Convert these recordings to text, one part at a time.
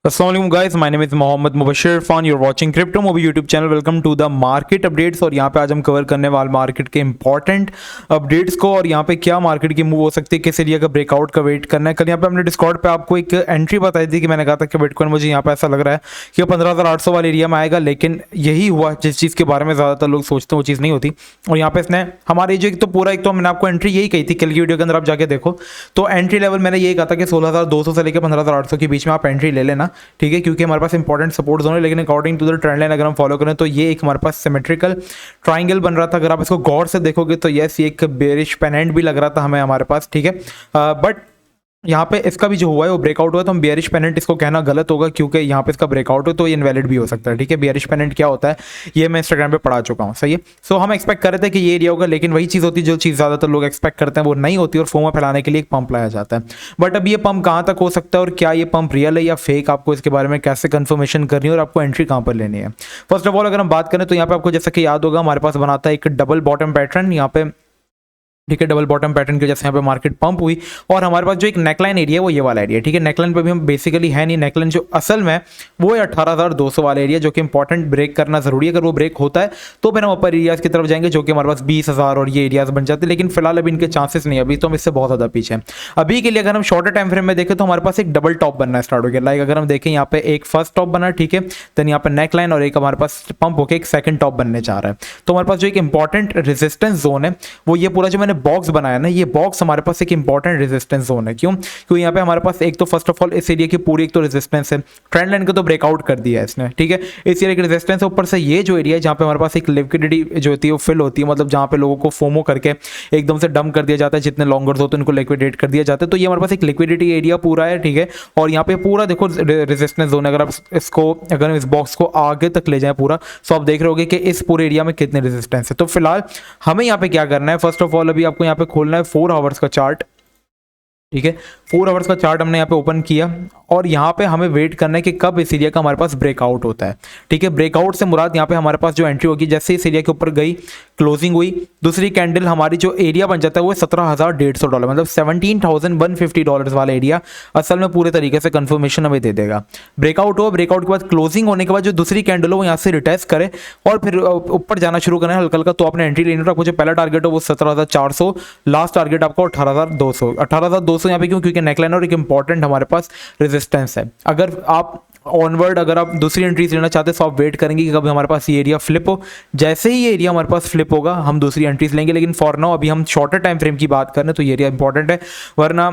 Assalamualaikum guys, my name is Mohammed Mubashir Irfan, you're watching crypto movie YouTube channel. Welcome to the market updates. और यहाँ पे आज हम cover करने वाले मार्केट के इंपॉर्टेंट अपडेट्स को और यहाँ पे क्या मार्केट की मूव हो सकती है, किस एरिया का ब्रेकआउट का वेट करना है। कल यहाँ पे हमने डिस्कॉर्ड पे आपको एक एंट्री बताई थी कि मैंने कहा था कि बिटकॉइन मुझे यहाँ पे ऐसा लग रहा है कि 15,800 वाले एरिया में आएगा, लेकिन यही हुआ जिस चीज़ के बारे में ज़्यादातर लोग सोचते हैं वो चीज़ नहीं होती। और यहाँ पे इसने हमारी जो एक तो मैंने आपको एंट्री यही कही थी कल की वीडियो के अंदर, आप जाके देखो तो एंट्री लेवल मैंने यही कहा था कि 16,200 से लेकर 15,800 के बीच में आप एंट्री ले लेना, ठीक है, क्योंकि हमारे पास इंपॉर्टेंट सपोर्ट जोन है। लेकिन according to the trend line अगर हम फॉलो करें तो ये एक हमारे पास सिमेट्रिकल ट्राइंगल बन रहा था। अगर आप इसको गौर से देखोगे तो यस, ये एक बेरिश पेनेंट भी लग रहा था हमें हमारे पास, ठीक है। बट यहाँ पे इसका भी जो हुआ है वो ब्रेकआउट हुआ, तो हम बेयरिश पेनेंट इसको कहना गलत होगा क्योंकि यहाँ पे इसका ब्रेकआउट हो तो ये इनवैलिड भी हो सकता है, ठीक है। बेयरिश पेनेंट क्या होता है ये मैं इंस्टाग्राम पे पढ़ा चुका हूँ, सही है। सो हम एक्सपेक्ट कर रहे थे कि ये एरिया होगा, लेकिन वही चीज़ होती है जो चीज़ ज़्यादातर लोग एक्सपेक्ट करते हैं वो नहीं होती और फोमा फैलाने के लिए एक पंप लाया जाता है। बट अब ये पंप कहाँ तक हो सकता है और क्या ये पंप रियल है या फेक, आपको इसके बारे में कैसे कन्फर्मेशन करनी है और आपको एंट्री कहाँ पर लेनी है। फर्स्ट ऑफ ऑल अगर हम बात करें तो यहाँ पे आपको जैसा कि याद होगा हमारे पास बनाता है एक डबल बॉटम पैटर्न यहाँ पे, ठीक है। डबल बॉटम पैटर्न की वजह से यहाँ पे मार्केट पंप हुई और हमारे पास जो एक नेकलाइन एरिया है वो ये वाला एरिया, ठीक है। नेकलाइन पे भी हम बेसिकली है नहीं, नेकलाइन जो असल में वो है 18,200 वाला एरिया जो कि इंपॉर्टेंट ब्रेक करना जरूरी है। अगर वो ब्रेक होता है तो फिर हम अपर एरियाज की तरफ जाएंगे जो कि हमारे पास 20,000 और ये एरियाज बन जाते हैं, लेकिन फिलहाल अभी इनके चांसेस नहीं है, अभी तो हम इससे बहुत ज़्यादा पीछे हैं। अभी के लिए अगर हम शॉर्टर टाइम फ्रेम में देखें तो हमारे पास एक डबल टॉप बनना स्टार्ट हो गया। लाइक अगर हम देखें यहाँ पे एक फर्स्ट टॉप बना, ठीक है, देन यहाँ पे नेकलाइन और एक हमारे पास पंप होकर एक सेकंड टॉप बनने जा रहा है। तो हमारे पास जो एक इंपॉर्टेंट रेजिस्टेंस जोन है वो ये पूरा जो मैंने बॉक्स बनाया ना, ये बॉक्स हमारे पास एक इंपॉर्टेंट रेजिस्टेंस जोन है। क्यों? क्योंकि यहाँ पे हमारे पास एक तो फर्स्ट ऑफ ऑल इस एरिया की पूरी एक तो रेजिस्टेंस है, ट्रेंड लाइन को तो ब्रेकआउट कर दिया है इसने, ठीक है। इस एरिया की रेजिस्टेंस है, ऊपर से ये जो एरिया है जहाँ पे हमारे पास एक लिक्विडिटी जो होती है वो फिल होती है, मतलब जहाँ पे लोगों को फोमो करके एकदम से डंप कर दिया जाता है, जितने लॉन्गर्स होते हैं उनको लिक्विडेट कर दिया जाता है। तो ये हमारे पास एक लिक्विडिटी एरिया पूरा है, ठीक है। और यहाँ पे पूरा देखो रेजिस्टेंस जोन है। अगर हम इस बॉक्स को आगे तक ले जाए पूरा, तो आप देख रहे होगे कि इस पूरे एरिया में कितने रेजिस्टेंस है। तो फिलहाल हमें यहाँ पे क्या करना है, फर्स्ट ऑफ ऑल अभी आपको यहाँ पे खोलना है 4 आवर्स का चार्ट, ठीक है। 4 आवर्स का चार्ट हमने यहाँ पे ओपन किया और यहाँ पे हमें वेट करना है कि कब इस एरिया का हमारे पास ब्रेकआउट होता है, ठीक है। ब्रेकआउट से मुराद यहाँ पे हमारे पास जो एंट्री होगी, जैसे इस एरिया के ऊपर गई, क्लोजिंग हुई, दूसरी कैंडल हमारी जो एरिया बन जाता है वो $17,150, मतलब $17,150 वाला एरिया असल में पूरे तरीके से कंफर्मेशन हमें दे देगा। ब्रेकआउट हो, ब्रेकआउट के बाद क्लोजिंग होने के बाद जो दूसरी कैंडल हो वो यहाँ से रिटेस्ट करे और फिर ऊपर जाना शुरू करें हल्का हल्का, तो आपने एंट्री लेनी है। आपको जो पहला टारगेट हो वो 17,400, लास्ट टारगेट आपको 18,200 यहाँ पे। क्यों? क्योंकि नेकलाइन और एक इंपॉर्टेंट हमारे पास रेजिस्टेंस है। अगर आप ऑनवर्ड अगर आप दूसरी एंट्रीज लेना चाहते हैं तो आप वेट करेंगे कि कभी हमारे पास ये एरिया फ्लिप हो। जैसे ही ये एरिया हमारे पास फ्लिप होगा हम दूसरी एंट्रीज लेंगे, लेकिन फॉर नाउ अभी हम शॉर्टर टाइम फ्रेम की बात करें तो ये एरिया इंपॉर्टेंट है, वरना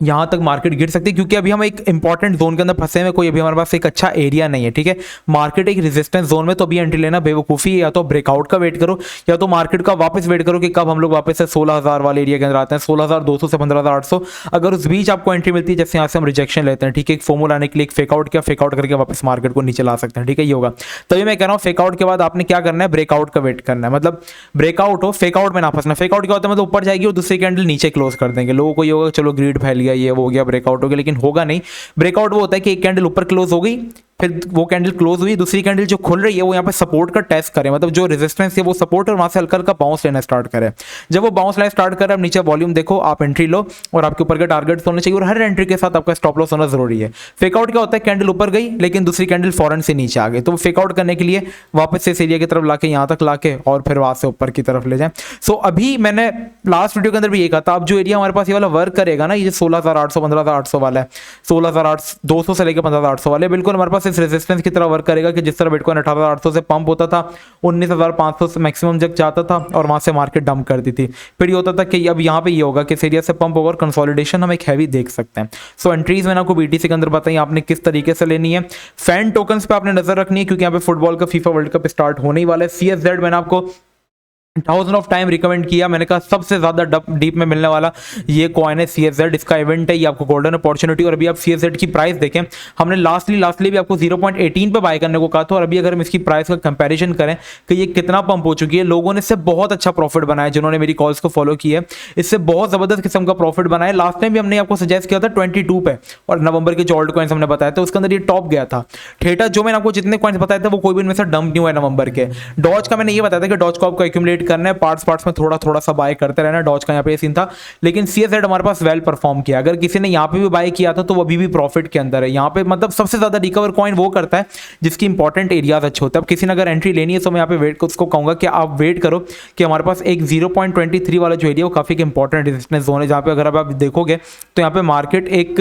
यहाँ तक मार्केट गिर सकती है क्योंकि अभी हम एक इंपॉर्टेंट जोन के अंदर फंसे हैं, कोई अभी हमारे पास एक अच्छा एरिया नहीं है, ठीक है। मार्केट एक रेजिस्टेंस जोन में, तो अभी एंट्री लेना बेवकूफ़ी है। या तो ब्रेकआउट का वेट करो या तो मार्केट का वापस वेट करो कि कब हम लोग वापस से 16,000 वाले एरिया के अंदर आते हैं, 16,200 से 15,800। अगर उस बीच आपको एंट्री मिलती है, जैसे यहाँ से हम रिजेक्शन लेते हैं, ठीक है, एक फोमो लाने के लिए एक फेकआउट किया, फेकआउट करके वापस मार्केट को नीचे ला सकते हैं, ठीक है, ये होगा। तभी मैं कह रहा हूँ फेकआउट के बाद आपने क्या करना है, ब्रेकआउट का वेट करना है। मतलब ब्रेकआउट हो, फेकआउट में ना फंसना। फेकआउट क्या होता है, मतलब ऊपर जाएगी और दूसरी कैंडल नीचे क्लोज कर देंगे, लोगों को ये होगा चलो ग्रीड फैल गया, ये हो गया, ब्रेकआउट हो गया, लेकिन होगा नहीं। ब्रेकआउट वो होता है कि एक कैंडल ऊपर क्लोज हो गई, फिर वो कैंडल क्लोज हुई, दूसरी कैंडल जो खुल रही है वो यहाँ पे सपोर्ट का टेस्ट करे, मतलब जो रेजिस्टेंस है वो सपोर्ट और वहां से हल्का हल्का बाउंस लेना स्टार्ट करे। जब वो बाउंस लेना स्टार्ट करे, अब नीचे वॉल्यूम देखो, आप एंट्री लो और आपके ऊपर के टारगेट्स होने चाहिए और हर एंट्री के साथ आपका स्टॉप लॉस होना जरूरी है। फेकआउट क्या होता है, कैंडल ऊपर गई लेकिन दूसरी कैंडल फॉरन से नीचे आ गई, तो फेकआउट करने के लिए वापस से इस एरिया की तरफ लाके यहाँ तक लाके और फिर वहां से ऊपर की तरफ ले जाए। सो अभी मैंने लास्ट वीडियो के अंदर भी ये कहा था, अब जो एरिया हमारे पास ये वाला वर्क करेगा ना, ये 16,800 15,800 वाला है, 16,200 से लेकर 15,800 वाले, बिल्कुल हमारे पास इस रेजिस्टेंस की तरह वर्क करेगा कि जिस तरह बिटकॉइन 18,800 से पंप होता था, 19,500 से मैक्सिमम जब जाता था और वहां से मार्केट डंप कर दी थी। फिर ये होता था कि अब यहाँ पे ये होगा कि इस एरिया से पंप होगा और कंसोलिडेशन हम एक हैवी देख सकते हैं। सो एंट्रीज मैंने आपको बीटीसी के अंदर बताई, आपने किस तरीके से लेनी है। फैन टोकन्स पे आपने नजर रखनी है क्योंकि यहाँ पे फुटबॉल का फीफा वर्ल्ड कप स्टार्ट होने ही वाला है। CSZ मैंने आपको 1000 ऑफ टाइम रिकमेंड किया, मैंने कहा सबसे ज्यादा डीप में मिलने वाला ये कॉइन है CSZ, इसका इवेंट है, ये आपको गोल्डन अपॉर्चुनिटी। और अभी आप CSZ की प्राइस देखें, हमने लास्टली भी आपको 0.18 पे बाय करने को कहा था और अभी अगर हम इसकी प्राइस का कंपैरिजन करें कि ये कितना पंप हो चुकी है, लोगों ने इससे बहुत अच्छा प्रॉफिट बनाया, जिन्होंने मेरी कॉल्स को फॉलो किया इससे बहुत जबरदस्त किस्म का प्रॉफिट बनाया। लास्ट टाइम भी हमने आपको सजेस्ट किया था 22 पे और नवंबर के जो ऑल्ट कॉइन्स हमने बताया था उसके अंदर ये टॉप गया था। थेटा जो मैंने आपको जितने कॉइन्स बताए थे वो कोई भी इनमें से डंप नहीं हुआ है नवंबर के। डॉज का मैंने ये बताया था कि डॉज को आपको एक्यूमुलेट करना है, पार्ट्स में थोड़ा थोड़ा सा बाय करते रहना। डॉज का यहाँ पे सीन था, लेकिन CSZ हमारे पास वेल परफॉर्म किया। अगर किसी ने यहाँ पे भी बाय किया था तो वो अभी भी प्रॉफिट के अंदर है। यहाँ पे मतलब सबसे ज्यादा रिकवर कॉइन वो करता है जिसकी इंपॉर्टेंट एरियाज अच्छे होते हैं। अब किसी ने अगर एंट्री लेनी है तो मैं यहाँ पे वेट उसको कहूंगा कि आप वेट करो कि हमारे पास एक 0.23 वाला जो एरिया वो काफी इंपॉर्टेंट रेजिस्टेंस जोन है, जहाँ पे अगर आप देखोगे तो यहाँ पे मार्केट एक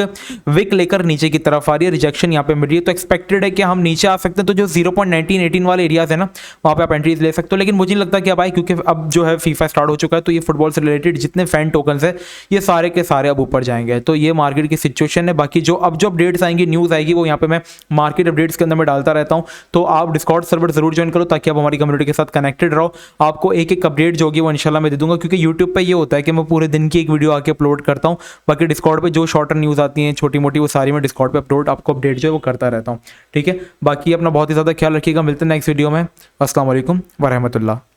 विक लेकर नीचे की तरफ आ रही है, रिजेक्शन यहाँ पे मिल रही है, तो एक्सपेक्टेड है कि हम नीचे आ सकते हैं। तो जो 0.19-18 वाले एरियाज है ना, वहाँ पे आप एंट्रीज ले सकते हो। लेकिन मुझे नहीं लगता कि अब आए, क्योंकि अब जो है फीफा स्टार्ट हो चुका है, तो ये फुटबॉल से रिलेटेड जितने फैन टोकन्स है ये सारे के सारे अब ऊपर जाएंगे। तो ये मार्केट की सिचुएशन है। बाकी जो अपडेट्स आएंगी, न्यूज़ आएगी, वो यहाँ पे मैं मार्केट अपडेट्स के अंदर में डालता रहता हूँ। तो आप डिस्कॉर्ड सर्वर जरूर ज्वाइन करो ताकि आप हमारी कम्युनिटी के साथ कनेक्टेड रहो। आपको एक एक अपडेट जो होगी वो इंशाल्लाह मैं दे दूंगा, क्योंकि यूट्यूब पे ये होता है कि मैं पूरे दिन की एक वीडियो आके अपलोड करता हूँ। बाकी डिस्कॉर्ड पे जो शॉर्टर न्यूज़ आती हैं छोटी मोटी, वो सारी मैं डिस्कॉर्ड पे आपको अपडेट जो है वो करता रहता हूँ। ठीक है, बाकी अपना बहुत ही ज़्यादा ख्याल रखिएगा। मिलते हैं नेक्स्ट वीडियो में। अस्सलाम वालेकुम व रहमतुल्लाह।